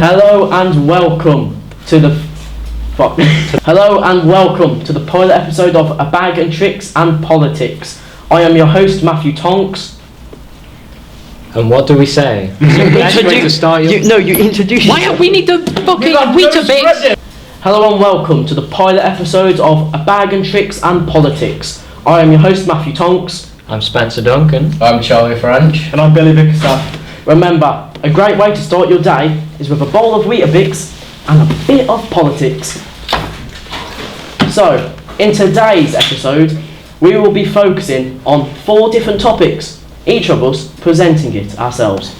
Hello and welcome to the Hello and welcome to the pilot episode of A Bag and Tricks and Politics. I am your host Matthew Tonks. And what do we say? You introduce. Why we need the fucking Weetabix? Hello and welcome to the pilot episode of A Bag and Tricks and Politics. I am your host Matthew Tonks. I'm Spencer Duncan. I'm Charlie French. And I'm Billy Bickerstaff. Remember, a great way to start your day is with a bowl of Weetabix and a bit of politics. So, in today's episode, we will be focusing on 4 different topics, each of us presenting it ourselves.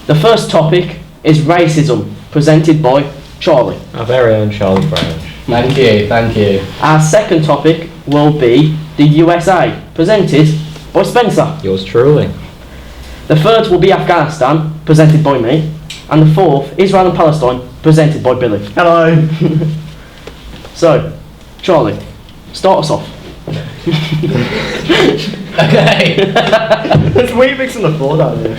The first topic is racism, presented by Charlie. Our very own Charlie French. Thank you. Our second topic will be the USA, presented by Spencer. Yours truly. The third will be Afghanistan, presented by me. And the fourth, Israel and Palestine, presented by Billy. Hello. So, Charlie, start us off. Okay. There's Weetabix on the floor down here.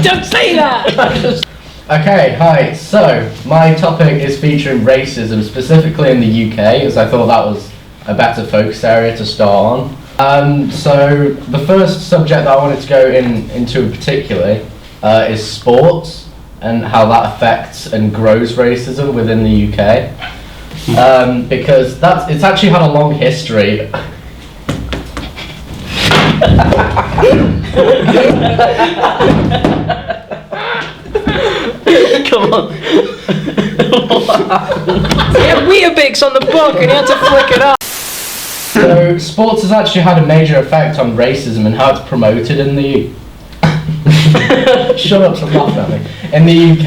Don't say that! Okay, hi. So, my topic is featuring racism, specifically in the UK, as I thought that was a better focus area to start on. So, the first subject that I wanted to go into particularly is sports and how that affects and grows racism within the UK. Because it's actually had a long history. Come on. He had Weetabix on the book and he had to flick it up. So, sports has actually had a major effect on racism and how it's promoted in the Shut up, stop laughing at me. In the UK.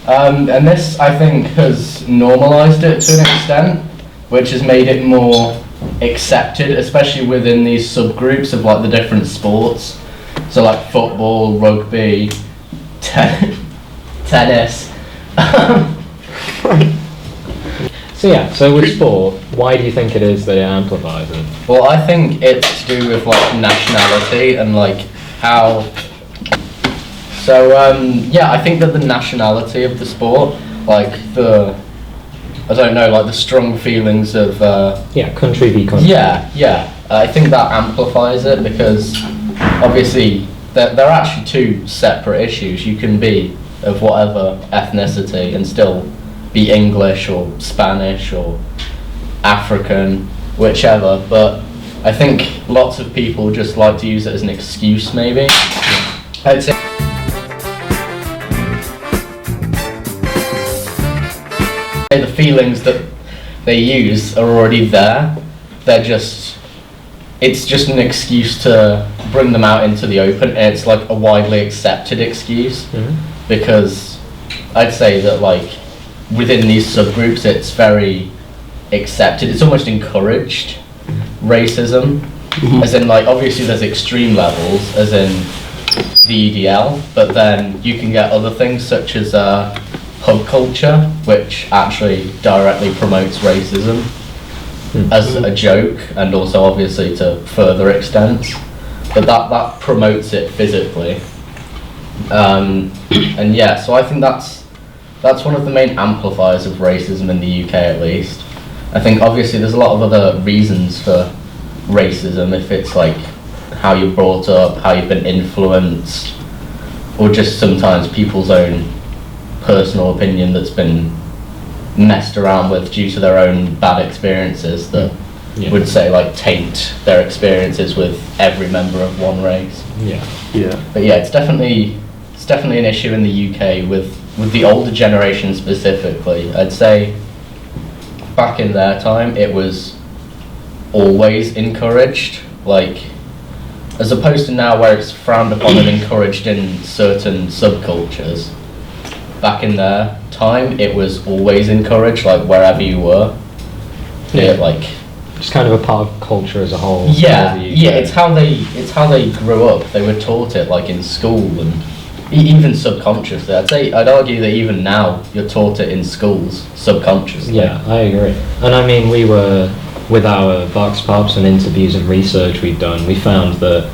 And this, I think, has normalised it to an extent, which has made it more accepted, especially within these subgroups of like the different sports. So like football, rugby, tennis. So with sport, why do you think it is that it amplifies it? Well, I think it's to do with like nationality and like how. So I think that the nationality of the sport, like the strong feelings of. Country v country. Yeah. I think that amplifies it because obviously they're actually 2 separate issues. You can be of whatever ethnicity and still be English or Spanish or African, whichever, but I think lots of people just like to use it as an excuse maybe. I'd say the feelings that they use are already there. It's just an excuse to bring them out into the open, and it's like a widely accepted excuse because I'd say that like within these subgroups it's very accepted, it's almost encouraged, racism, as in like obviously there's extreme levels as in the EDL, but then you can get other things such as hub culture, which actually directly promotes racism as a joke and also obviously to further extents, but that promotes it physically. And yeah, so I think that's one of the main amplifiers of racism in the UK at least. I think obviously there's a lot of other reasons for racism, if it's like how you're brought up, how you've been influenced, or just sometimes people's own personal opinion that's been messed around with due to their own bad experiences that would say like taint their experiences with every member of one race. But yeah, it's definitely an issue in the UK with the older generation specifically. I'd say back in their time it was always encouraged, like as opposed to now where it's frowned upon and encouraged in certain subcultures. Back in their time it was always encouraged, like wherever you were. Like Just kind of a part of culture as a whole. It's how they grew up. They were taught it like in school and even subconsciously. I'd argue that even now you're taught it in schools subconsciously. Yeah, I agree. And I mean, we were, with our vox pops and interviews and research we've done, we found that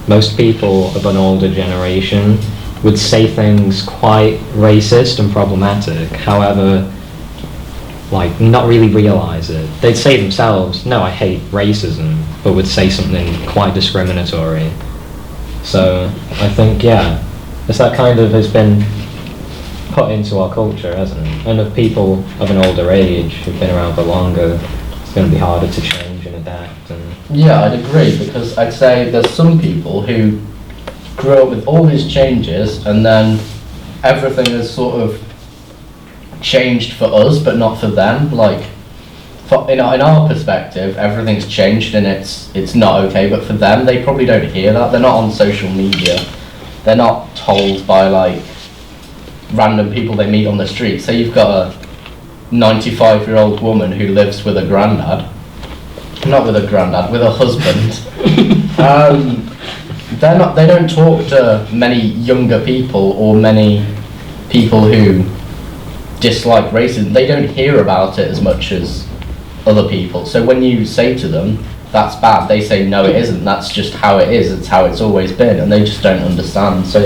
most people of an older generation would say things quite racist and problematic. However, like not really realise it. They'd say themselves, "No, I hate racism," but would say something quite discriminatory. So I think, yeah, it's that kind of has been put into our culture, hasn't it? And of people of an older age who've been around for longer, it's going to be harder to change and adapt. And Yeah, I'd agree, because I'd say there's some people who grew up with all these changes and then everything has sort of changed for us but not for them. Like, in our perspective, everything's changed and it's not okay, but for them, they probably don't hear that. They're not on social media. They're not told by like random people they meet on the street. Say you've got a 95-year-old woman who lives with a granddad, not with a granddad, with a husband. They don't talk to many younger people or many people who dislike racism. They don't hear about it as much as other people. So when you say to them, "That's bad," they say, "No, it isn't. That's just how it is. It's how it's always been," and they just don't understand. So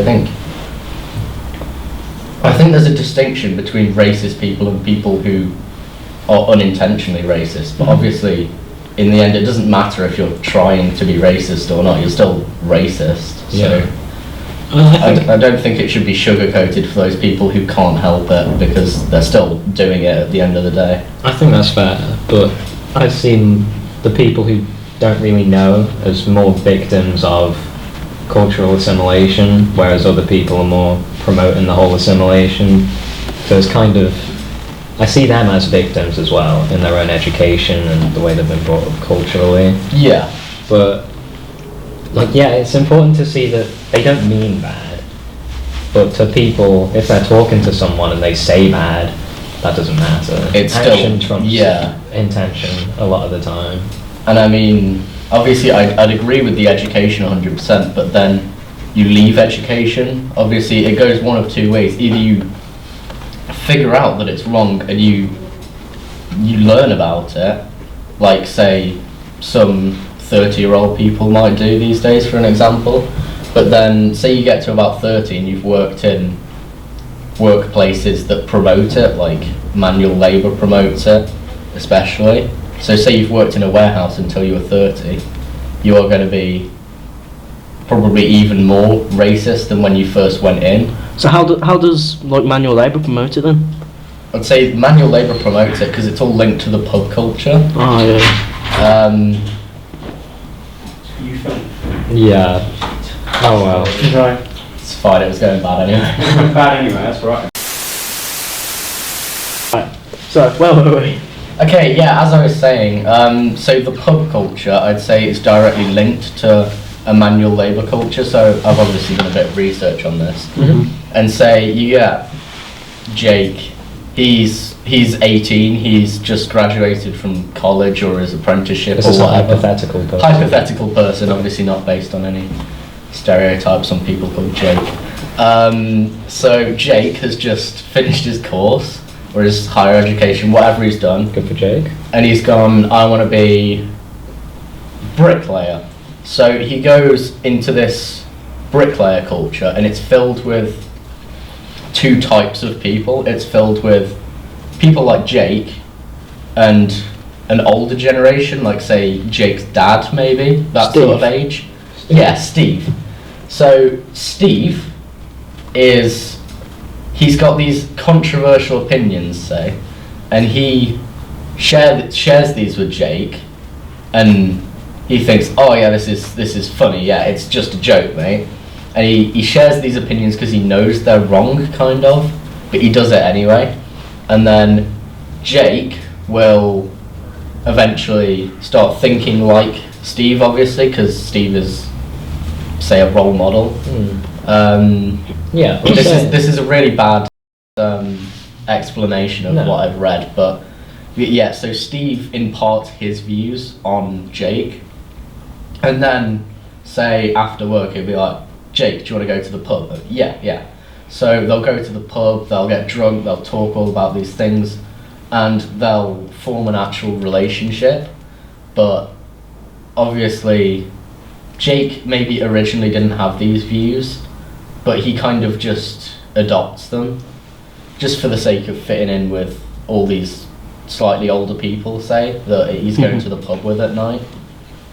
I think there's a distinction between racist people and people who are unintentionally racist. But obviously, in the end, it doesn't matter if you're trying to be racist or not. You're still racist. So I don't think it should be sugar-coated for those people who can't help it, because they're still doing it at the end of the day. I think that's fair, but I've seen the people who don't really know as more victims of cultural assimilation, whereas other people are more promoting the whole assimilation. So it's kind of, I see them as victims as well in their own education and the way they've been brought up culturally. Yeah. But, like, yeah, it's important to see that they don't mean bad. But to people, if they're talking to someone and they say bad, that doesn't matter. It's Action still, trumps yeah. intention a lot of the time. And I mean, obviously I'd agree with the education 100%, but then you leave education. Obviously it goes one of two ways. Either you figure out that it's wrong and you learn about it, like say some 30-year-old people might do these days, for an example. But then say you get to about 30 and you've worked in workplaces that promote it, like manual labour promotes it especially. So say you've worked in a warehouse until you were 30, you are going to be probably even more racist than when you first went in. So how does like manual labour promote it then? I'd say manual labour promotes it because it's all linked to the pub culture. Oh yeah. Yeah. Oh well. Right. It's fine, it was going bad anyway. Bad anyway, that's right. So where were we? Okay, yeah, as I was saying, so the pub culture, I'd say is directly linked to a manual labour culture, so I've obviously done a bit of research on this. Mm-hmm. And say you get Jake, he's 18, he's just graduated from college or his apprenticeship This or is a whatever. hypothetical person. Hypothetical person, obviously not based on any stereotypes on people called Jake. So Jake has just finished his course, or his higher education, whatever he's done, Good for Jake. and he's gone, I want to be bricklayer. So he goes into this bricklayer culture, and it's filled with two types of people. It's filled with people like Jake and an older generation, like say Jake's dad maybe, that sort of age. Yeah, Steve. So Steve he's got these controversial opinions, say, and he shares these with Jake, and he thinks, oh yeah, this is funny, yeah, it's just a joke, mate. And he shares these opinions because he knows they're wrong, kind of, but he does it anyway. And then Jake will eventually start thinking like Steve, obviously, because Steve is, say, a role model. Yeah. This is a really bad explanation of what I've read, but yeah, so Steve imparts his views on Jake, and then say after work he'll be like, Jake, do you want to go to the pub? Yeah. So they'll go to the pub, they'll get drunk, they'll talk all about these things, and they'll form an actual relationship. But obviously Jake maybe originally didn't have these views, but he kind of just adopts them, just for the sake of fitting in with all these slightly older people, say, that he's going to the pub with at night.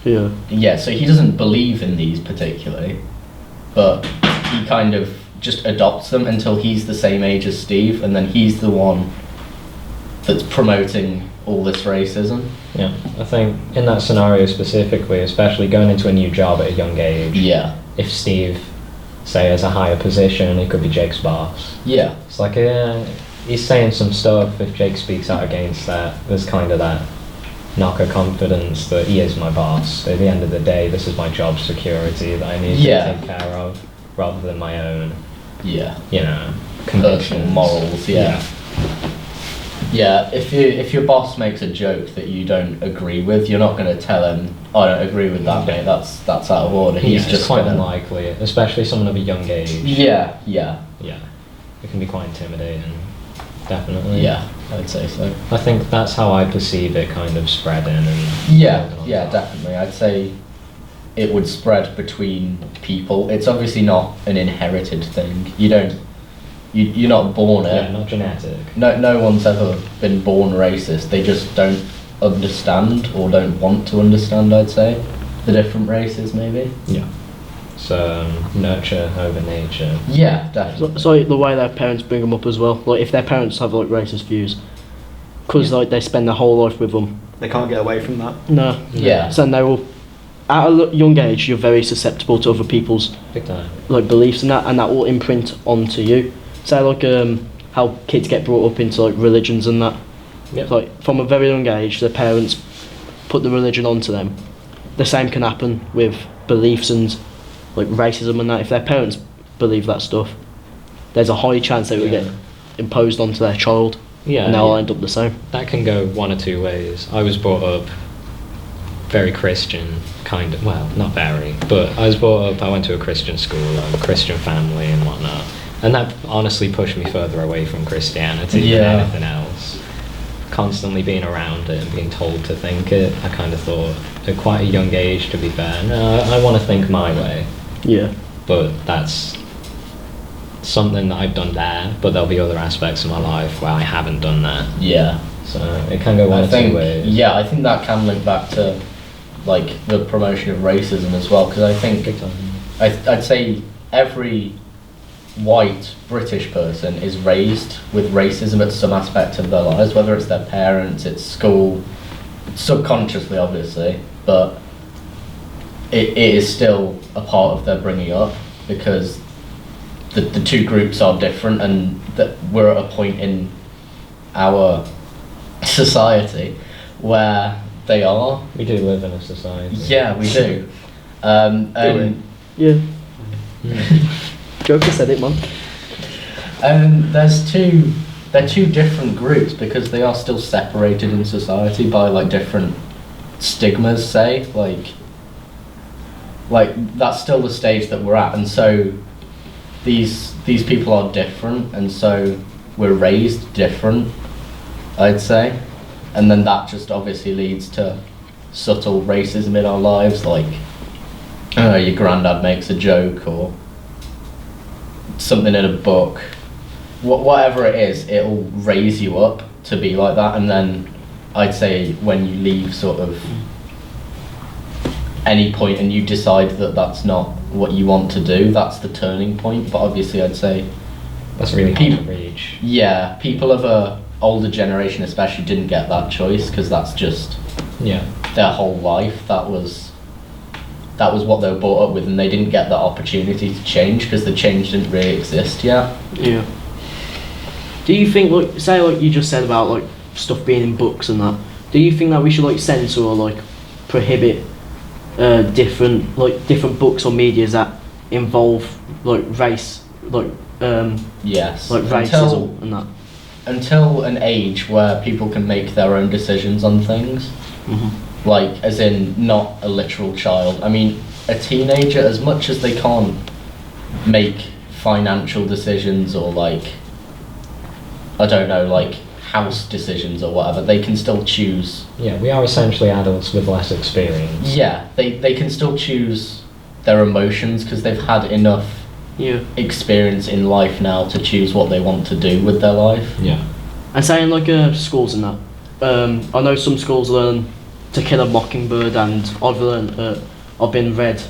Yeah. Yeah, so he doesn't believe in these particularly, but he kind of just adopts them until he's the same age as Steve, and then he's the one that's promoting all this racism. Yeah, I think in that scenario specifically, especially going into a new job at a young age, Yeah, if Steve, say, has a higher position, he could be Jake's boss. yeah, It's like, he's saying some stuff, if Jake speaks out against that, there's kind of that knock of confidence that he is my boss. At the end of the day, this is my job security that I need Yeah. to take care of, rather than my own, yeah. you know, Personal convictions. morals, yeah. Yeah, if your boss makes a joke that you don't agree with, you're not going to tell him, I don't agree with that, mate, that's out of order. Yeah, He's it's just quite gonna... unlikely, especially someone of a young age. Yeah, yeah, Yeah, it can be quite intimidating, definitely. yeah, I'd say so. I think that's how I perceive it kind of spreading and Yeah, building on yeah, top. definitely. I'd say it would spread between people. It's obviously not an inherited thing. You're not born Yeah, it. not genetic. No one's ever been born racist. They just don't understand or don't want to understand, I'd say, the different races maybe. Yeah. So nurture over nature. Yeah, So, definitely. so like, the way their parents bring them up as well. Like if their parents have like racist views, because Yeah. like they spend their whole life with them. They can't get away from that. No. Yeah. So they will. At a young age, you're very susceptible to other people's Big time. like beliefs and that will imprint onto you. Say like how kids get brought up into like religions and that. Yep. Like from a very young age, their parents put the religion onto them. The same can happen with beliefs and like racism and that. If their parents believe that stuff, there's a high chance they will Yeah. get imposed onto their child, Yeah. and they'll yeah. end up the same. That can go one or two ways. I was brought up very Christian, kind of. Well, not very, but I was brought up. I went to a Christian school, a Christian family, and whatnot. And that honestly pushed me further away from Christianity Yeah. than anything else. Constantly being around it and being told to think it, I kind of thought at quite a young age, to be fair, no, I want to think my way. Yeah. But that's something that I've done there, but there'll be other aspects of my life where I haven't done that. Yeah. So it can go one I or think, two ways. yeah, I think that can link back to like the promotion of racism as well, because I think Big time. I'd say every white British person is raised with racism at some aspect of their lives, whether it's their parents, it's school, subconsciously obviously, but it is still a part of their bringing up, because the two groups are different, and that we're at a point in our society where they are. We do live in a society. Yeah, we do. And Yeah. Mm. Joker said it, man. they're two different groups because they are still separated in society by like different stigmas, say, like that's still the stage that we're at, and so these people are different, and so we're raised different, I'd say, and then that just obviously leads to subtle racism in our lives, like your granddad makes a joke or something in a book, whatever it is, it'll raise you up to be like that, and then I'd say when you leave sort of any point and you decide that that's not what you want to do, that's the turning point. But obviously I'd say, That's really hard People- to reach. yeah, people of a older generation especially didn't get that choice, because that's just Yeah. their whole life. That was what they were brought up with, and they didn't get that opportunity to change because the change didn't really exist yet. Yeah. Do you think, like, say, like you just said about like stuff being in books and that? Do you think that we should like censor or like prohibit different books or medias that involve like race, like Yes. racism and that? Until an age where people can make their own decisions on things, like as in not a literal child. I mean, a teenager, as much as they can't make financial decisions or like, I don't know, like house decisions or whatever, they can still choose. Yeah, we are essentially adults with less experience. Yeah, they can still choose their emotions because they've had enough Yeah. experience in life now to choose what they want to do with their life. Yeah. And saying like schools and that, I know some schools learn To Kill a Mockingbird, and I've been read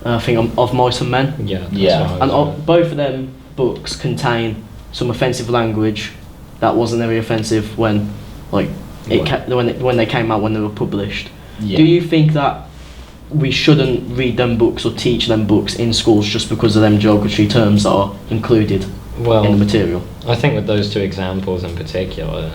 a thing of Mice and Men, Yeah. that's Yeah. what I and was both of them books contain some offensive language that wasn't very offensive when, like, when they came out, when they were published. Yeah. Do you think that we shouldn't read them books or teach them books in schools just because of them geography terms that are included Well, in the material? I think with those two examples in particular,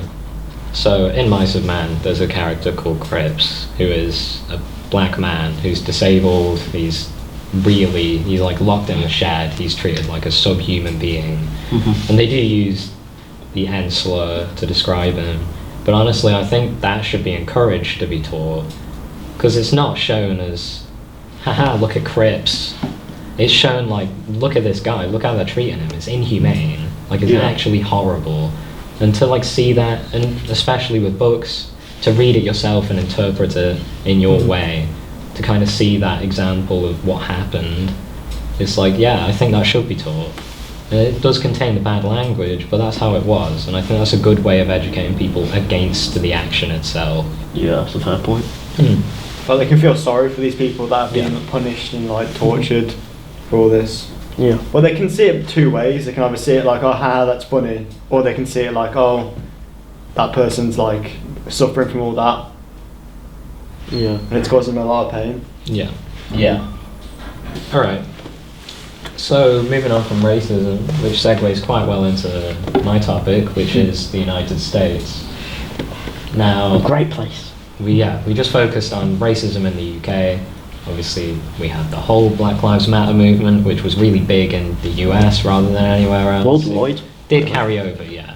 so in Mice of Man, there's a character called Cripps, who is a black man who's disabled. He's like locked in a shed. He's treated like a subhuman being, and they do use the N slur to describe him. But honestly, I think that should be encouraged to be taught, because it's not shown as, haha, look at Cripps. It's shown like, look at this guy, look how they're treating him. It's inhumane. Like, it's Yeah. actually horrible. And to like see that, and especially with books, to read it yourself and interpret it in your way, to kind of see that example of what happened, it's like, yeah, I think that should be taught. And it does contain the bad language, but that's how it was, and I think that's a good way of educating people against the action itself. Yeah, that's a fair point. But they can feel sorry for these people that have been Yeah. punished and like tortured for all this. Yeah. Well, they can see it two ways. They can either see it like, oh, haha, that's funny, or they can see it like, oh, that person's like suffering from all that, Yeah. and it's causing them a lot of pain. Yeah. Yeah. Alright. So, moving on from racism, which segues quite well into my topic, which is the United States. Now, A great place. we just focused on racism in the UK. Obviously, we had the whole Black Lives Matter movement, which was really big in the US rather than anywhere else. Worldwide. It did carry over, yeah.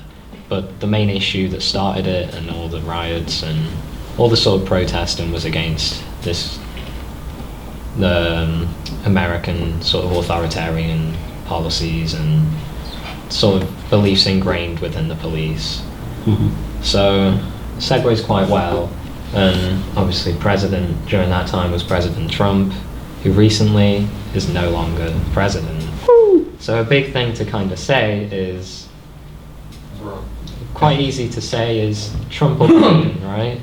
But the main issue that started it, and all the riots and all the sort of protesting, was against the American sort of authoritarian policies and sort of beliefs ingrained within the police. So, segues quite well. And obviously, president during that time was President Trump, who recently is no longer president. So a big thing to kind of say is, quite easy to say, is Trump or Biden, right?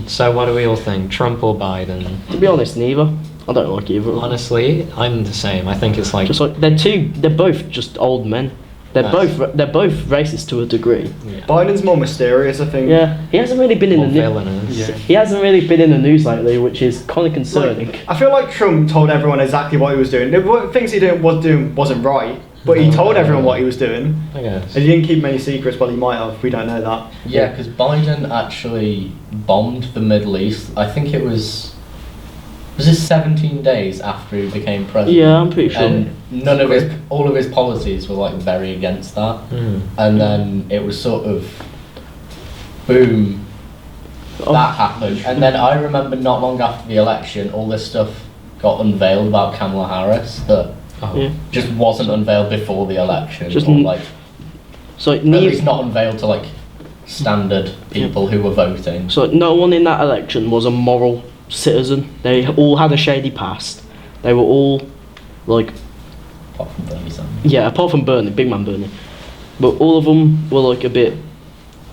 So what do we all think, Trump or Biden? To be honest, neither. I don't like either. of them. Honestly, I'm the same. I think it's like, Just like they're both just old men. They're Nice. both racist to a degree. yeah, Biden's more mysterious, I think. Yeah, he hasn't really been in more the news. villainous. Yeah. He hasn't really been in the news lately, which is kind of concerning. Like, I feel like Trump told everyone exactly what he was doing. The things he was doing wasn't right, but he told everyone what he was doing. I guess. And he didn't keep many secrets. Well, he might have. We don't know that. Yeah, because Biden actually bombed the Middle East. I think it was it 17 days after he became president? Yeah, I'm pretty sure. And all of his policies were like very against that. Mm. And then it was sort of, boom, Oh. that happened. And then I remember not long after the election, all this stuff got unveiled about Kamala Harris that Oh. Yeah. just wasn't unveiled before the election. Just or like, So at least neither, not unveiled to like standard people who were voting. so no one in that election was a moral citizen. They all had a shady past. They were all like, Apart from Bernie Sanders. yeah, apart from Bernie, big man Bernie, but all of them were like a bit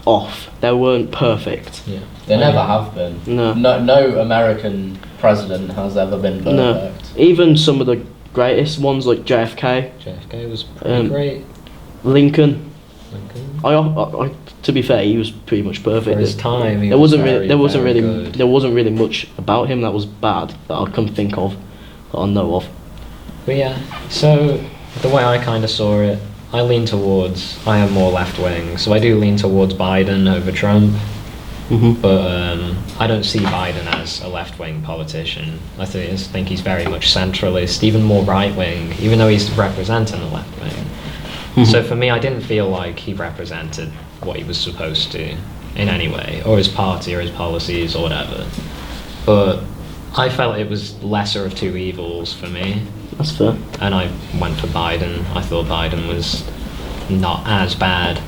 off. They weren't perfect. Yeah. They never have been. No. No American president has ever been No. perfect. Even some of the greatest ones like JFK, JFK was pretty great. Lincoln. Lincoln. To be fair, he was pretty much perfect. For his time, he there was wasn't very, really, there wasn't very really, good. there wasn't really much about him that was bad that I can think of, that I know of. But yeah, so the way I kind of saw it, I am more left wing, so I do lean towards Biden over Trump, but I don't see Biden as a left wing politician. I think he's very much centralist, even more right wing, even though he's representing the left wing. So for me, I didn't feel like he represented what he was supposed to in any way, or his party, or his policies, or whatever. But I felt it was lesser of two evils for me. That's fair. And I went for Biden. I thought Biden was not as bad.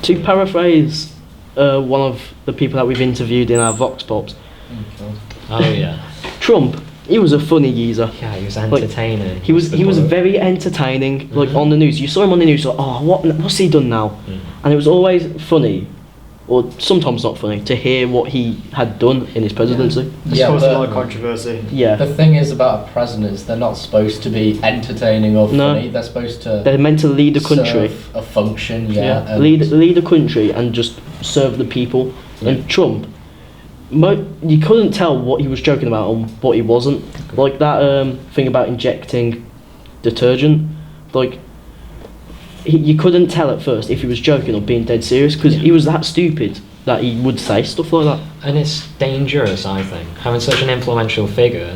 To paraphrase one of the people that we've interviewed in our Vox Pops, Oh yeah. Trump he was a funny geezer. Yeah, he was entertaining. He was the he was word. very entertaining. Like Mhm. on the news, you saw him on the news. Like, oh, what's he done now? Mm. And it was always funny, or sometimes not funny, to hear what he had done in his presidency. It's Yeah, caused a but- lot of controversy. Yeah, The thing is about a president is they're not supposed to be entertaining or No. funny. They're supposed to they're meant to lead the country. serve a function. Yeah, and lead the country and just serve the people. And Trump, you couldn't tell what he was joking about and what he wasn't. Like that thing about injecting detergent, like you couldn't tell at first if he was joking or being dead serious because he was that stupid that he would say stuff like that. And it's dangerous, I think, having such an influential figure.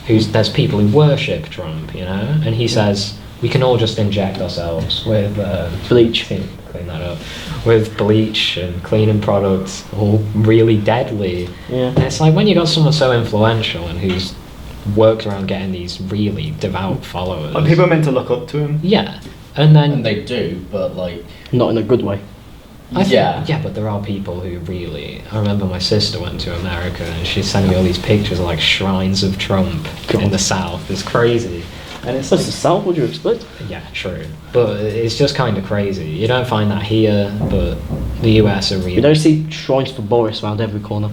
There's people who worship Trump, you know, and he says we can all just inject ourselves with Bleach. clean that up, with bleach and cleaning products, all really deadly. Yeah. And it's like when you got someone so influential and who's worked around getting these really devout followers. Like, people are meant to look up to him. Yeah, and then and they do, but like Not in a good way. I think- yeah. yeah, but there are people who really. I remember my sister went to America and she sent me all these pictures of like shrines of Trump in God. the South. It's crazy, and it's That's the South, would you expect? yeah, true, but it's just kind of crazy. You don't find that here, but the US are really. You don't see shrines for Boris around every corner.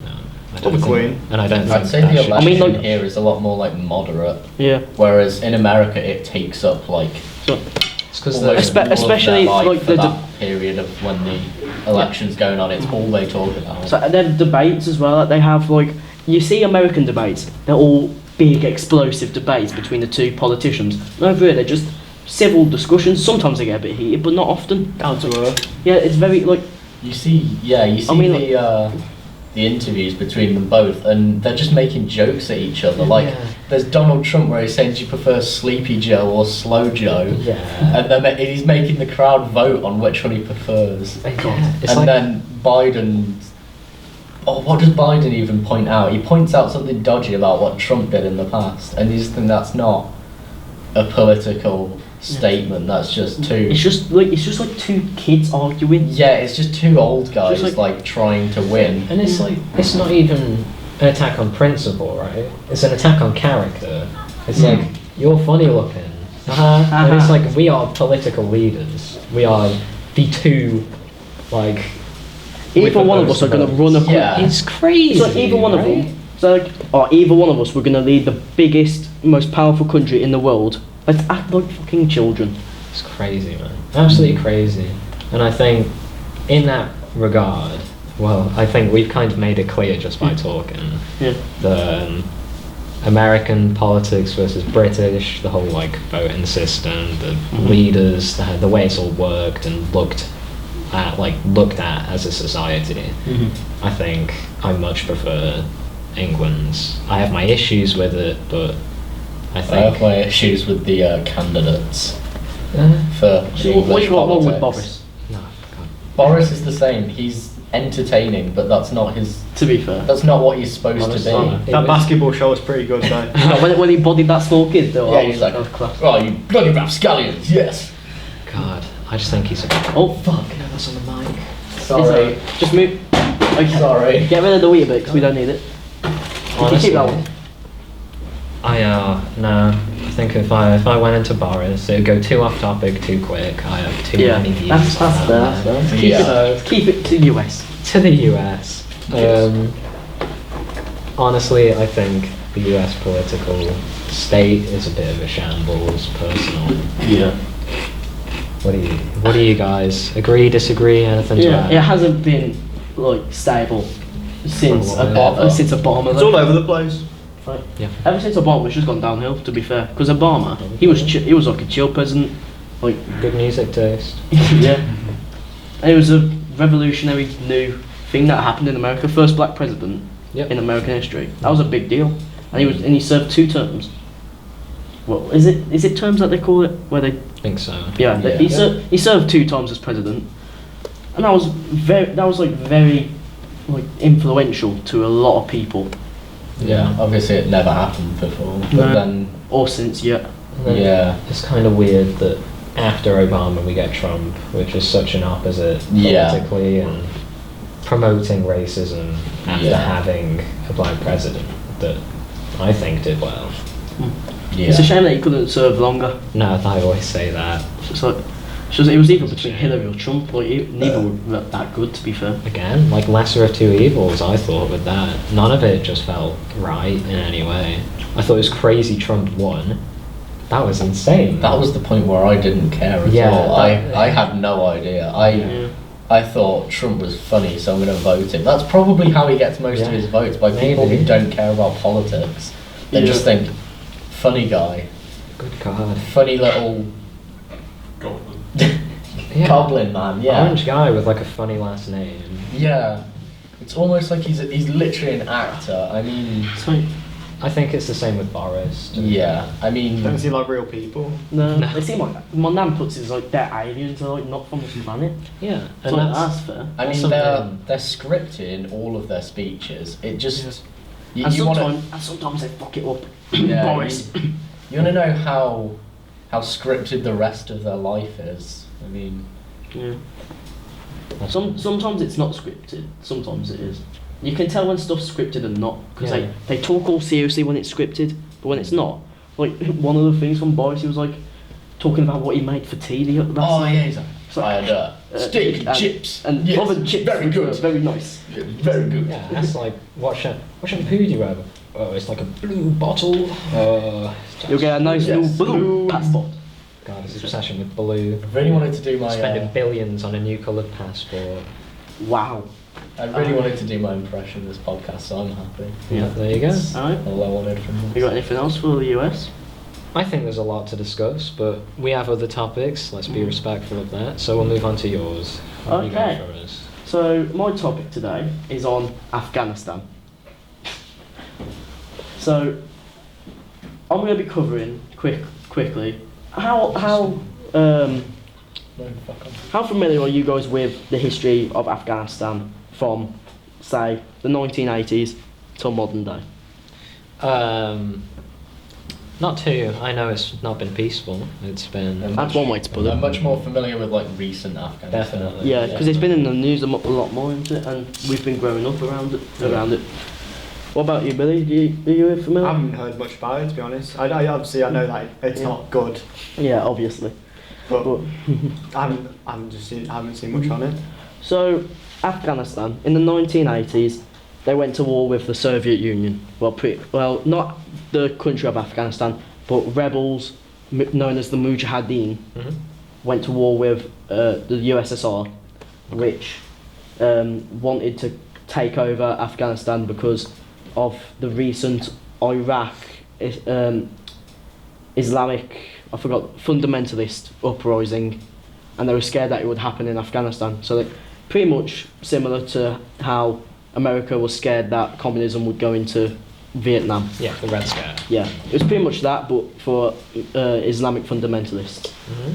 I Or don't the think- Queen. and I don't. I'd think say that the should- election I mean, like- here is a lot more like moderate, Yeah. whereas in America it takes up like So, It's because almost Espe- all of their especially, life like, for the that period of when the election's going on. It's all they talk about. so and then debates as well. Like they have like you see American debates. They're all big explosive debates between the two politicians. And over here they're just civil discussions. Sometimes they get a bit heated, but not often. Down to earth. Yeah, it's very like You see mean, the interviews between them both, and they're just making jokes at each other. Like Yeah. there's Donald Trump where he's saying, "Do you prefer Sleepy Joe or Slow Joe?" Yeah. And then he's making the crowd vote on which one he prefers. Yeah, it's And like- then Biden. Oh, what does Biden even point out? He points out something dodgy about what Trump did in the past, and you just think that's not a political statement. That's just two. it's just like two kids arguing. Yeah, it's just two old guys Just like trying to win. And it's like, it's not even an attack on principle, right? It's an attack on character. It's like, you're funny looking. And it's like, we are political leaders. We are the two, like... Either one of us are gonna run a country. Yeah. It's crazy, It's like either one of right? them. So like, or either one of us, we're gonna lead the biggest, most powerful country in the world. Let's act like fucking children. It's crazy, man. Absolutely crazy. And I think, in that regard, well, I think we've kind of made it clear just by talking. Yeah. The American politics versus British, the whole like voting system, the leaders, the way it's all worked and looked at as a society. I think I much prefer England's. I have my issues with it, but I I think have my issues with the candidates for So what English you got wrong with politics. Boris? no, God. Boris is the same. He's entertaining, but that's not his. To be fair. That's not what he's supposed Honestly. to be. It That was- basketball show was pretty good though. when he bodied that small kid, though, Yeah, I he's was- like, that was class. "Oh, you bloody rapscallions!" Yes. God, I just think he's a. Oh fuck! No, that's on the mic. Sorry. Is that- Just move. Okay. Sorry. Get rid of the wee bit because we don't need it. You can keep that one. No. I think if I went into Boris, it would go too off topic, too quick. I have too Yeah, many views. that's on fair. that, That's fair. man. Keep Yeah. it. Keep it to US. To the US. Honestly, I think the US political state is a bit of a shambles. Personally, Yeah. what do you guys agree? Disagree? Anything to Yeah. add? It hasn't been like stable since For a while. Since Obama. It's all over the place. Right. Yeah. Ever since Obama, it's just gone downhill. To be fair, because Obama, he was like a chill president. Like Good music taste. yeah. And it was a revolutionary new thing that happened in America. First black president Yep. in American history. That was a big deal. And he served 2 terms. Well, is it terms that they call it where they think so. yeah, Yeah. he served 2 times as president. And that was very influential to a lot of people. Yeah, obviously it never happened before, but No. then, Or since yet. yeah. It's kind of weird that after Obama we get Trump, which is such an opposite Yeah. politically and promoting racism after Yeah. having a black president that I think did well. Yeah. It's a shame that he couldn't serve longer. No, I always say that. It's like, it was either between Hillary or Trump. Like, neither were that good, to be fair. Again, like lesser of two evils, I thought with that. None of it just felt right in any way. I thought it was crazy Trump won. That was insane. That was the point where I didn't care at Yeah, all. that- I had no idea. Yeah. I thought Trump was funny, so I'm going to vote him. That's probably how he gets most of Yeah. his votes, by people Maybe. who don't care about politics. They Yeah. just think, funny guy, Good God. funny little Yeah. goblin man, yeah. Orange guy with like a funny last name. Yeah. It's almost like he's literally an actor. I mean, So, I think it's the same with Boris. yeah. I mean, Don't seem like real people. no, No. they seem like, my nan puts it as like they're aliens, they're like not from this planet. Yeah, So and like, that's that's fair. I mean, something- they're scripted in all of their speeches. It just you, And you want sometimes they fuck it up. Yeah, Boris. you want to know how scripted the rest of their life is. I mean, Yeah. Sometimes it's not scripted. Sometimes it is. You can tell when stuff's scripted and not, because Yeah. they talk all seriously when it's scripted, but when it's not, like one of the things from Boris, he was like talking about what he made for tea the last oh night. yeah, he's like, So- I had steak and chips and Yes, oven chips, very which were good, very nice. very good. Yeah, that's like what shampoo do you have? Oh, it's like a blue bottle. You'll get a nice Yes. little blue passport. God, this obsession with blue. I really wanted to do my. Spending billions on a new coloured passport. Wow. I really wanted to do my impression of this podcast, so I'm happy. Yeah, there you go. Alright. All I wanted from this. You got anything else for the US? I think there's a lot to discuss, but we have other topics. Let's be respectful of that. So we'll move on to yours. What have you got Okay. for us? So my topic today is on Afghanistan. So I'm going to be covering quickly No, fuck off. how familiar are you guys with the history of Afghanistan from, say, the 1980s till modern day? Not too. I know it's not been peaceful. It's been. That's one way to put it. I'm much more familiar with like recent Afghanistan. Definitely. Yeah, because it's been in the news a lot more, isn't it? And we've been growing up around it. What about you, Billy? Are you familiar? I haven't heard much about it, to be honest. I obviously I know that it's Yeah. not good, Yeah, obviously. but But I haven't seen much on it. so Afghanistan in the 1980s, they went to war with the Soviet Union. Well, not the country of Afghanistan, but rebels known as the Mujahideen Mhm. went to war with the USSR, which wanted to take over Afghanistan because of the recent Iraq Islamic, fundamentalist uprising, and they were scared that it would happen in Afghanistan. So they, pretty much similar to how America was scared that communism would go into Vietnam. Yeah, the Red Scare. Yeah, it was pretty much that, but for Islamic fundamentalists. Mhm.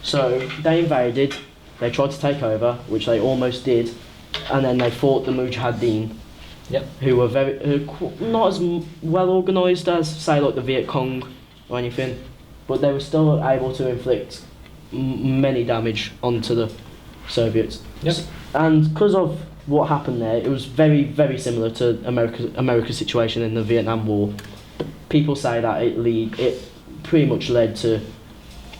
So they invaded, they tried to take over, which they almost did, and then they fought the Mujahideen, Yep. who were not as well organised as, say, like the Viet Cong or anything, but they were still able to inflict many damage onto the Soviets. Yep. And because of what happened there, it was very, very similar to America's situation in the Vietnam War. People say that it pretty much led to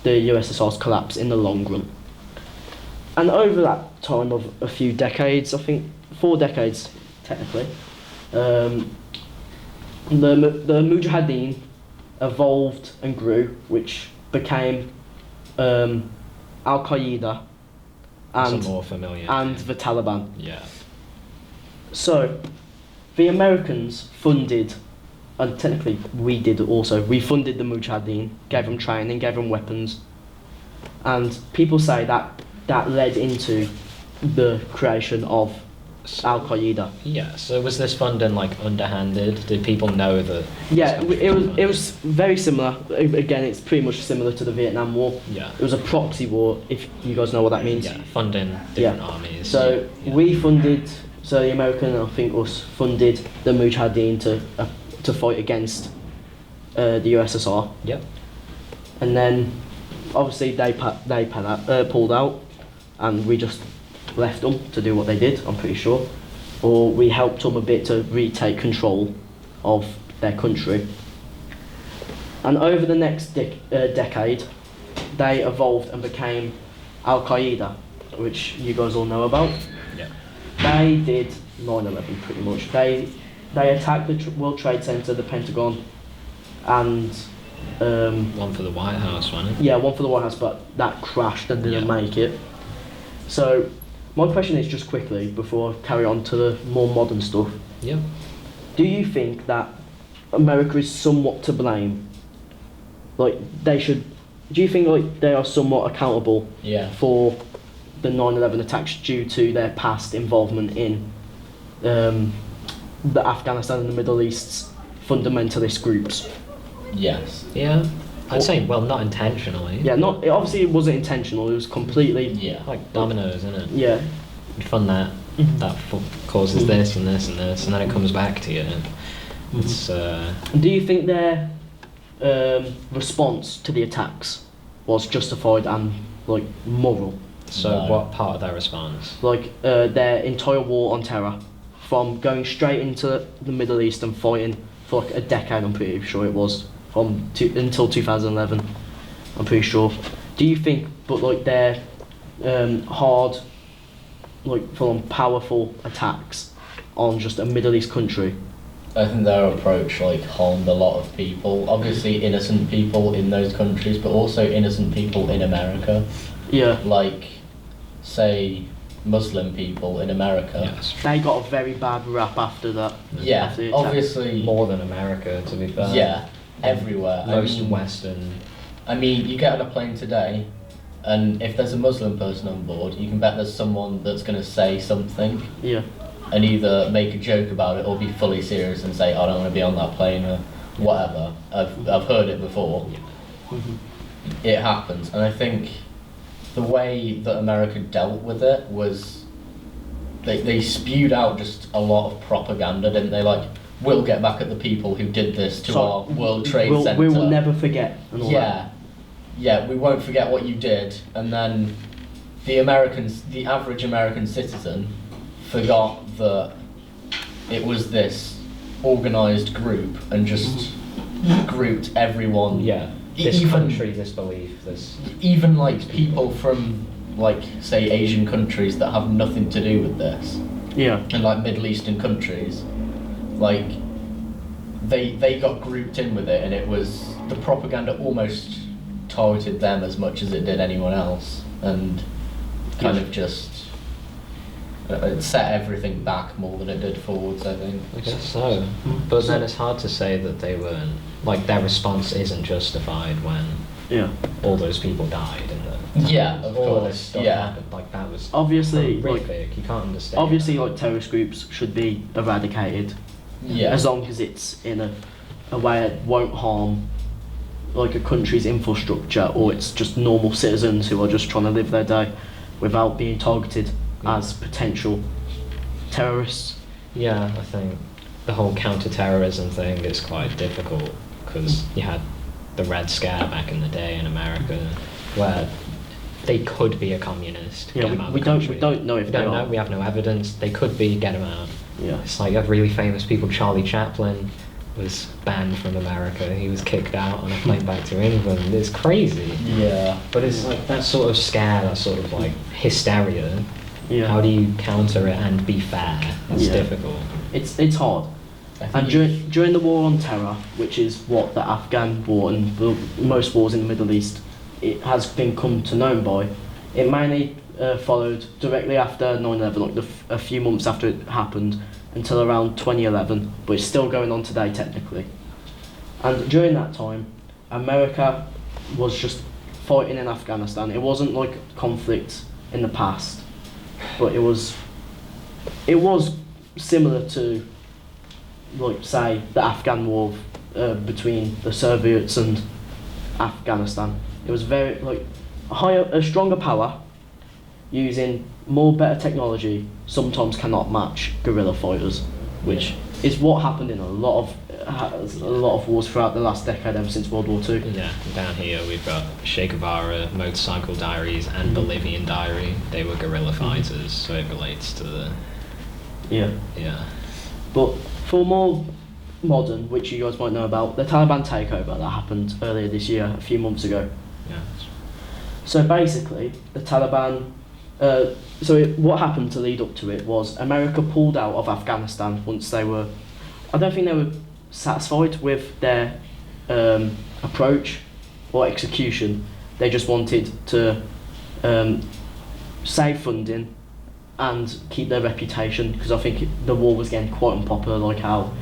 the USSR's collapse in the long run. And over that time of a few decades, I think 4 decades technically, the Mujahideen evolved and grew, which became Al Qaeda Some and more familiar. the Taliban. Yeah. So, the Americans funded, and technically we did also, we funded the Mujahideen, gave them training, gave them weapons, and people say that that led into the creation of Al Qaeda. Yeah. So was this funding like underhanded? Did people know that? Yeah, it was very similar. Again, it's pretty much similar to the Vietnam War. Yeah. It was a proxy war, if you guys know what that means. Yeah. Funding different armies. So Yeah. we funded So the American, I think, was funded the Mujahideen to fight against the USSR, Yep. and then obviously they pulled out, and we just left them to do what they did. I'm pretty sure, or we helped them a bit to retake control of their country. And over the next decade, they evolved and became Al Qaeda, which you guys all know about. Yeah. They did 9/11 pretty much. They attacked the World Trade Center, the Pentagon, and One for the White House, wasn't it? yeah, one for the White House, but that crashed and didn't Yeah. make it. So my question is, just quickly before I carry on to the more modern stuff, Yep. do you think that America is somewhat to blame? Like they should. Do you think like they are somewhat accountable Yeah. for the 9/11 attacks due to their past involvement in the Afghanistan and the Middle East's fundamentalist groups? Yes. Yeah. I'd say, well, not intentionally. Yeah, not obviously it wasn't intentional. It was completely Yeah. Like dominoes, isn't it? yeah. You fund that, causes this and this and this, and then it comes back to you. It's, Do you think their response to the attacks was justified and like moral? so No. what part of that response? Like their entire war on terror, from going straight into the Middle East and fighting for like a decade, I'm pretty sure it was, until 2011, I'm pretty sure. Do you think, but like their hard, like full-on powerful attacks on just a Middle East country, I think their approach like harmed a lot of people. Obviously innocent people in those countries, but also innocent people in America. yeah, Like, say, Muslim people in America. Yes. they got a very bad rap after that. Yeah, after the attack. obviously. More than America, to be fair. Yeah, everywhere. Most Western. I mean, you get on a plane today, and if there's a Muslim person on board, you can bet there's someone that's going to say something Yeah, and either make a joke about it or be fully serious and say, I don't want to be on that plane or whatever. I've heard it before. It happens, and I think the way that America dealt with it was they spewed out just a lot of propaganda, didn't they? Like, we'll get back at the people who did this to our World Trade Center. we will never forget. And all Yeah, yeah, we won't forget what you did. And then the average American citizen forgot that it was this organised group and just grouped everyone. Yeah. This Even- country, this belief, this. Even like people from like say Asian countries that have nothing to do with this, that. Yeah, and like Middle Eastern countries, like they got grouped in with it, and it was the propaganda almost targeted them as much as it did anyone else, and kind of just it set everything back more than it did forwards, I think. I guess so. But then it's hard to say that they weren't. Like, their response isn't justified when yeah. all those people died and Yeah, of all of this course. stuff Yeah. happened. Like, that was Obviously, like horrific. You can't understand. obviously, like terrorist groups should be eradicated Yeah. as long as it's in a way that won't harm like a country's infrastructure, or it's just normal citizens who are just trying to live their day without being targeted as potential terrorists. Yeah, I think the whole counter-terrorism thing is quite difficult because you had the Red Scare back in the day in America, where they could be a communist. Yeah, get 'em out of we the don't country. know if We they don't know. are. We have no evidence. They could be. Get them out. Yeah. It's like you have really famous people. Charlie Chaplin was banned from America. He was kicked out on a plane back to England. It's crazy. Yeah. But it's like that sort of scare, that sort of like hysteria. Yeah. How do you counter it and be fair? It's Yeah. difficult. It's hard. I think And during the war on terror, which is what the Afghan war and most wars in the Middle East, it has been come to known by, it mainly followed directly after 9/11, like a few months after it happened, until around 2011, but it's still going on today technically. And during that time, America was just fighting in Afghanistan. It wasn't like conflict in the past, but it was similar to, like, say, the Afghan war between the Soviets and Afghanistan. It was very like a stronger power, using more better technology sometimes cannot match guerrilla fighters, which is what happened in a lot of wars throughout the last decade, ever since World War II. Yeah, down here we've got Che Guevara, Motorcycle Diaries, and Bolivian Diary. They were guerrilla fighters, so it relates to the Yeah. But for more modern, which you guys might know about, the Taliban takeover that happened earlier this year, a few months ago. Yeah. So basically, the Taliban. What happened to lead up to it was America pulled out of Afghanistan once they were. I don't think they were satisfied with their approach or execution. They just wanted to save funding and keep their reputation, because I think the war was getting quite unpopular. Like how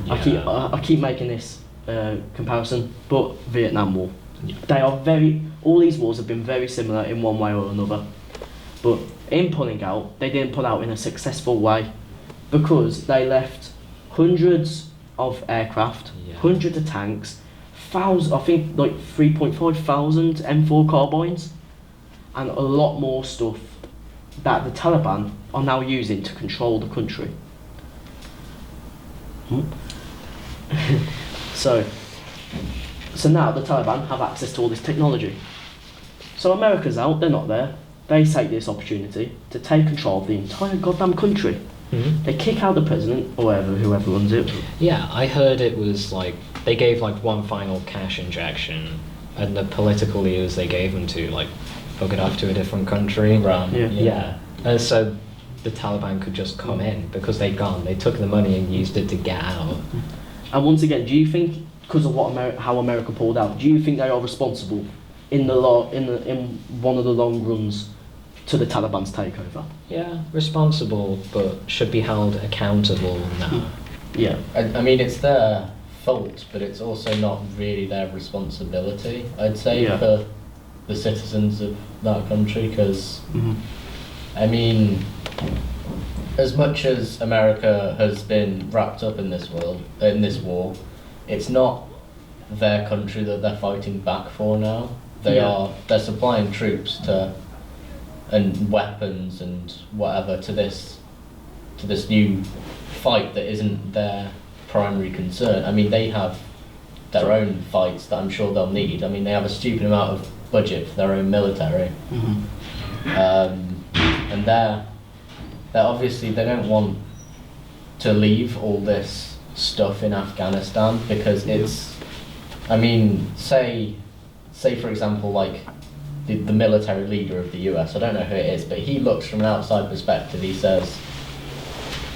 I keep making this comparison, but Vietnam War. Yeah. They are all these wars have been very similar in one way or another. But in pulling out, they didn't pull out in a successful way, because they left hundreds of aircraft, hundreds of tanks, thousands, I think like 3.5 thousand M4 carbines, and a lot more stuff that the Taliban are now using to control the country. So now the Taliban have access to all this technology. So America's out, they're not there. They take this opportunity to take control of the entire goddamn country. Mhm. They kick out the president or whoever runs it. Yeah, I heard it was like they gave like one final cash injection, and the political leaders they gave them to like book it off to a different country. Right. Yeah. And so the Taliban could just come in because they'd gone. They took the money and used it to get out. And once again, do you think, because of how America pulled out, do you think they are responsible in one of the long runs to the Taliban's takeover? Yeah, responsible, but should be held accountable now. Yeah. I mean, it's their fault, but it's also not really their responsibility, I'd say, for the citizens of that country, because, I mean, as much as America has been wrapped up in this war, it's not their country that they're fighting back for now. They're supplying troops and weapons and whatever to this new fight that isn't their primary concern. I mean, they have their own fights that I'm sure they'll need. I mean, they have a stupid amount of budget for their own military. And they're obviously, they don't want to leave all this stuff in Afghanistan, because it's, I mean, say for example, like the military leader of the US, I don't know who it is, but he looks from an outside perspective, he says,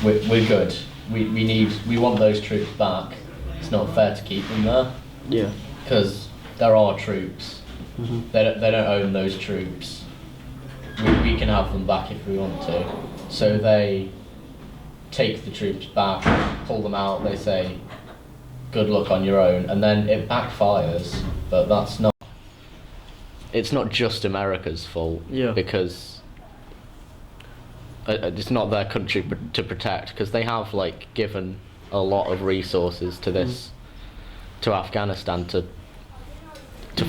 we're good, we want those troops back, it's not fair to keep them there. Yeah. Because there are troops, they don't own those troops, we can have them back if we want to. So they take the troops back, pull them out, they say, good luck on your own, and then it backfires, but that's not... It's not just America's fault, because it's not their country to protect, because they have like given a lot of resources to this, to Afghanistan to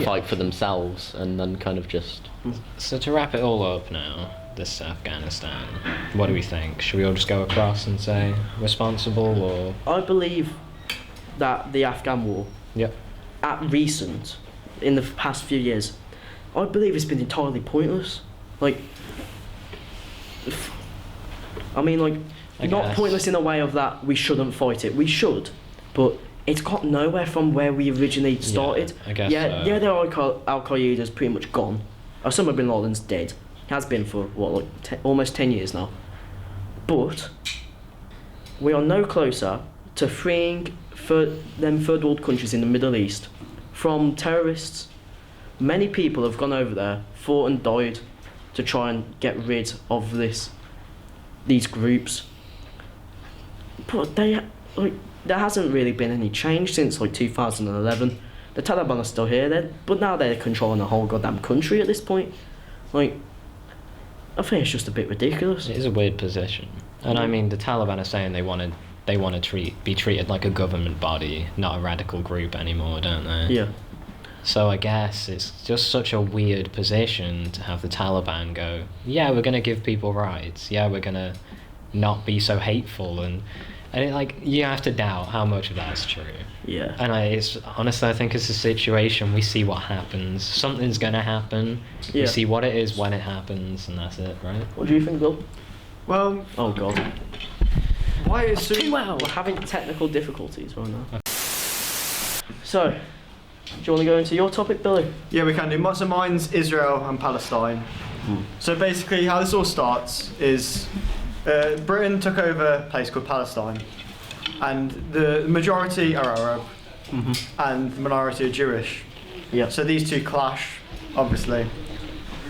fight for themselves, and then kind of just... So to wrap it all up now, this Afghanistan, what do we think? Should we all just go across and say responsible, or...? I believe that the Afghan war, in the past few years, I believe it's been entirely pointless. Like, I mean, like, not pointless in a way of that we shouldn't fight it. We should, but it's got nowhere from where we originally started. I guess so. The Al-Qaeda's pretty much gone. Osama bin Laden's dead. Has been for, almost 10 years now. But we are no closer to freeing them third world countries in the Middle East from terrorists. Many people have gone over there, fought and died to try and get rid of these groups. But there hasn't really been any change since 2011. The Taliban are still here, but now they're controlling the whole goddamn country at this point. I think it's just a bit ridiculous. It is a weird position, and I mean, the Taliban are saying they want to be treated like a government body, not a radical group anymore, don't they? Yeah. So I guess it's just such a weird position to have the Taliban go, yeah, we're going to give people rights. Yeah, we're going to not be so hateful. And it, like, you have to doubt how much of that is true. Yeah. And honestly, I think it's a situation, we see what happens. Something's going to happen. Yeah. We see what it is when it happens, and that's it, right? What do you think, Bill? Well, Oh god. why is We're having technical difficulties right now. So, do you want to go into your topic, Billy? Yeah, we can do. So mine's Israel and Palestine. So basically, how this all starts is Britain took over a place called Palestine, and the majority are Arab, and the minority are Jewish. Yeah. So these two clash, obviously,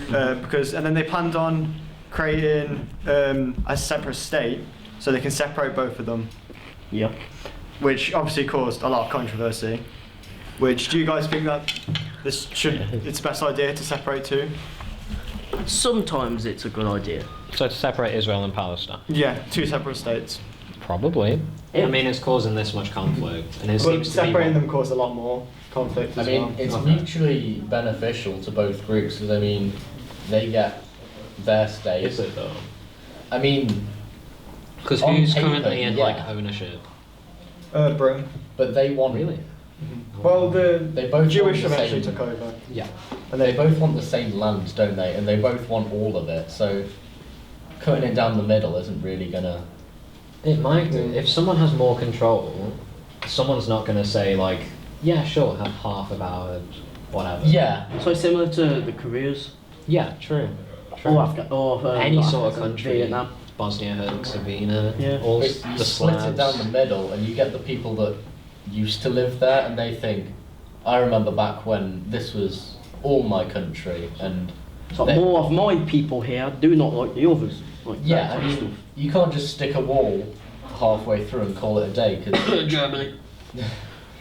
and then they planned on creating a separate state, so they can separate both of them, Yeah. which obviously caused a lot of controversy. Which, do you guys think that it's the best idea to separate two? Sometimes it's a good idea. So to separate Israel and Palestine? Yeah, two separate states. Probably. Yeah. I mean, it's causing this much conflict, and it But seems to be separating them caused a lot more conflict I as mean, well. it's Okay. mutually beneficial to both groups because I mean, they get their state. Is it though? I mean, Because On who's paper, currently in yeah. like ownership? Britain. but they want Really? Well, They both Jewish want the eventually same- took over, Yeah. and They both want the same land, don't they? And they both want all of it. So cutting it down the middle isn't really gonna. It might. If someone has more control, someone's not going to say like, yeah, sure, have half of our whatever. Yeah, So similar to the Koreas Yeah, true. or Any like sort of country, Vietnam. Bosnia Herzegovina, Yeah. all but the you split it down the Slavs. middle, and you get the people that used to live there, and they think, I remember back when this was all my country, and So they- more of my people here do not like the others. Like yeah, that I type of mean, stuff. you can't just stick a wall halfway through and call it a day, because Germany.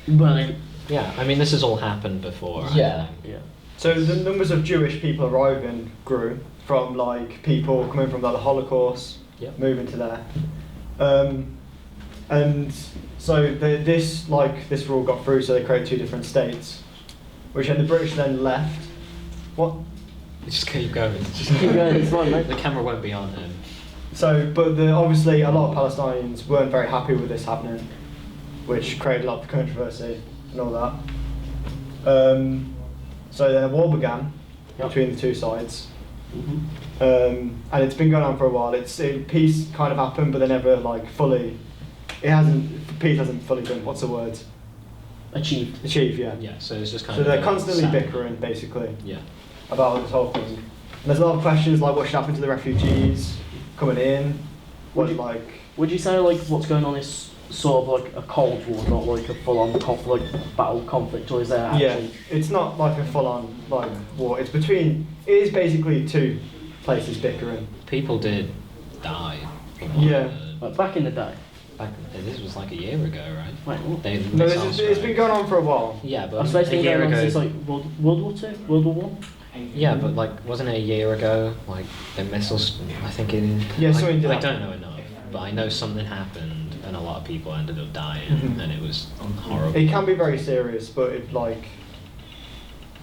Brilliant. Yeah, I mean, this has all happened before. I Yeah. think. Yeah. so the numbers of Jewish people arriving grew from like people coming from like the Holocaust, Yep. moving to there, and so this rule got through, so they created two different states, which then the British then left. What? Just keep going. Keep going, it's fine, mate. The camera won't be on him. So, but obviously a lot of Palestinians weren't very happy with this happening, which created a lot of controversy and all that. So then a war began Yep. between the two sides, Mhm. and it's been going on for a while. Peace kind of happened, but they never like fully. Peace hasn't fully been. What's the word? Achieved. Achieved. Yeah. Yeah, so it's just kind So of. they're a constantly sad- bickering, basically, Yeah. about this whole thing. And there's a lot of questions like what should happen to the refugees coming in. What like? Would you say like what's going on is sort of like a cold war, not like a full-on battle conflict, or is there Yeah, actually? it's not like a full-on like war. It's between. It is basically two places bickering. People did die. from what I Yeah. heard. Like back in the day? This was like a year ago, right? Wait, what? They, No, missiles, it's been right? going on for a while. Yeah, I but suppose a it's been year going on ago. since like World War Two, World War One. Yeah, but like, wasn't it a year ago? Like the missiles. I think it. Yeah, something did I happen. don't know enough, but I know something happened, and a lot of people ended up dying, Mhm. and it was horrible. It can be very serious, but if like,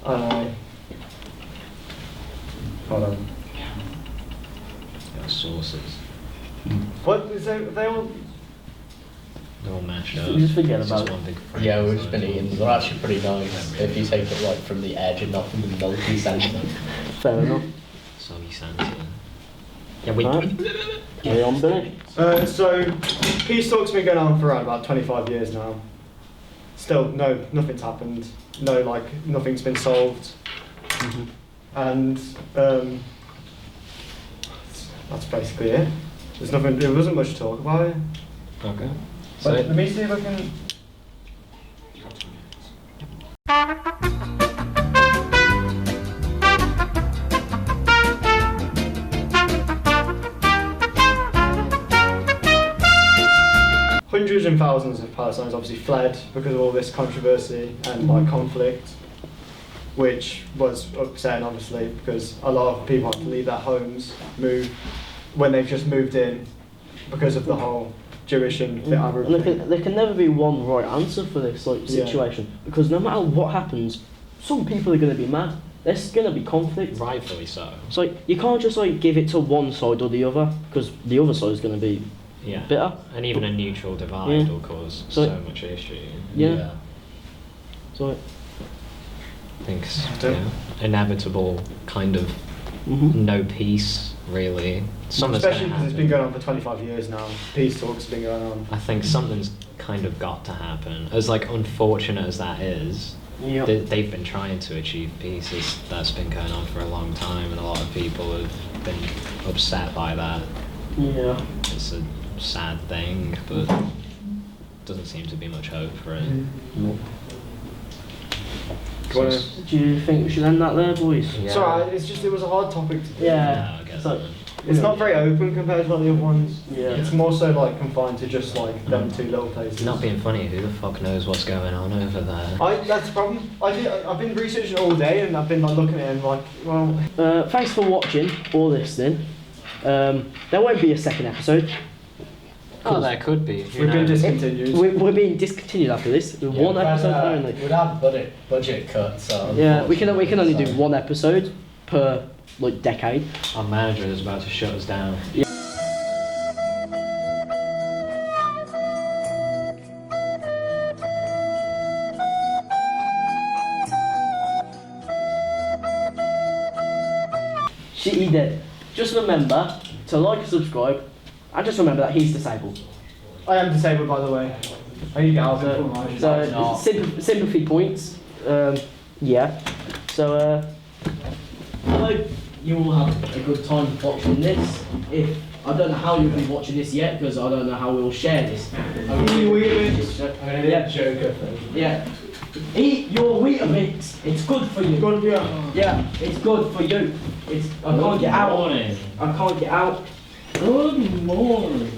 I don't know. Hold on. Got sources. What is they all? They're all mashed up. Just forget It's about just it. one big yeah, we've just been eating. They're actually pretty nice if you take it like from the edge and not from the milky centre. Fair enough. Soggy Santa. Yeah, we. Right. Carry on, Billy. So peace talks have been going on for around about 25 years now. Still, nothing's happened. No, like nothing's been solved, and that's basically it. There's nothing. There wasn't much to talk about it. Okay. But So let me see if I can. Hundreds and thousands of Palestinians obviously fled because of all this controversy and like conflict, which was upsetting obviously because a lot of people have to leave their homes, move when they've just moved in because of the whole Jewish and the Arab And thing. there can never be one right answer for this like Yeah. situation because no matter what happens, some people are going to be mad. There's going to be conflict. Rightfully so. So you can't just like give it to one side or the other, because the other side is going to be Yeah. bitter. And even a neutral divide Yeah. will cause So- so much issue. Yeah. So, I think it's Do- inevitable kind of mhm. no peace, really. Something's Especially gonna because it's been happen. going on for 25 years now. Peace talks have been going on. I think something's kind of got to happen. As like unfortunate as that is, Yeah. they've been trying to achieve peace. That's been going on for a long time, and a lot of people have been upset by that. Yeah. It's a sad thing, but doesn't seem to be much hope for it. Do you wanna- Do you think we should end that there, boys? Yeah. It's alright, it's just, it was a hard topic to do. Yeah. I guess So- so. It's not very open compared to like the other ones. Yeah. It's more so like confined to just like them two little places. Not being funny, who the fuck knows what's going on over there? That's the problem. I've been researching all day and I've been like looking at it and like, well, Thanks for watching or listening. There won't be a second episode. Oh, there could be. Who we've been knows? discontinued. We're being discontinued after this. With one episode only. We'd have budget cuts. So Yeah, we can only do so- one episode per like decade. Our manager is about to shut us down. Shitty dead. Just remember to like and subscribe, and just remember that he's disabled. I am disabled, by the way. I need to get out of it. So sympathy points. Yeah. So I hope you all have a good time watching this. If I don't know how you'll be watching this yet, because I don't know how we'll share this. I'm gonna do Yeah. a Joker thing. Yeah. Eat your Weetabix. It's good for you. Good, Yeah, it's good for you. I can't get out. I can't get out. Good morning.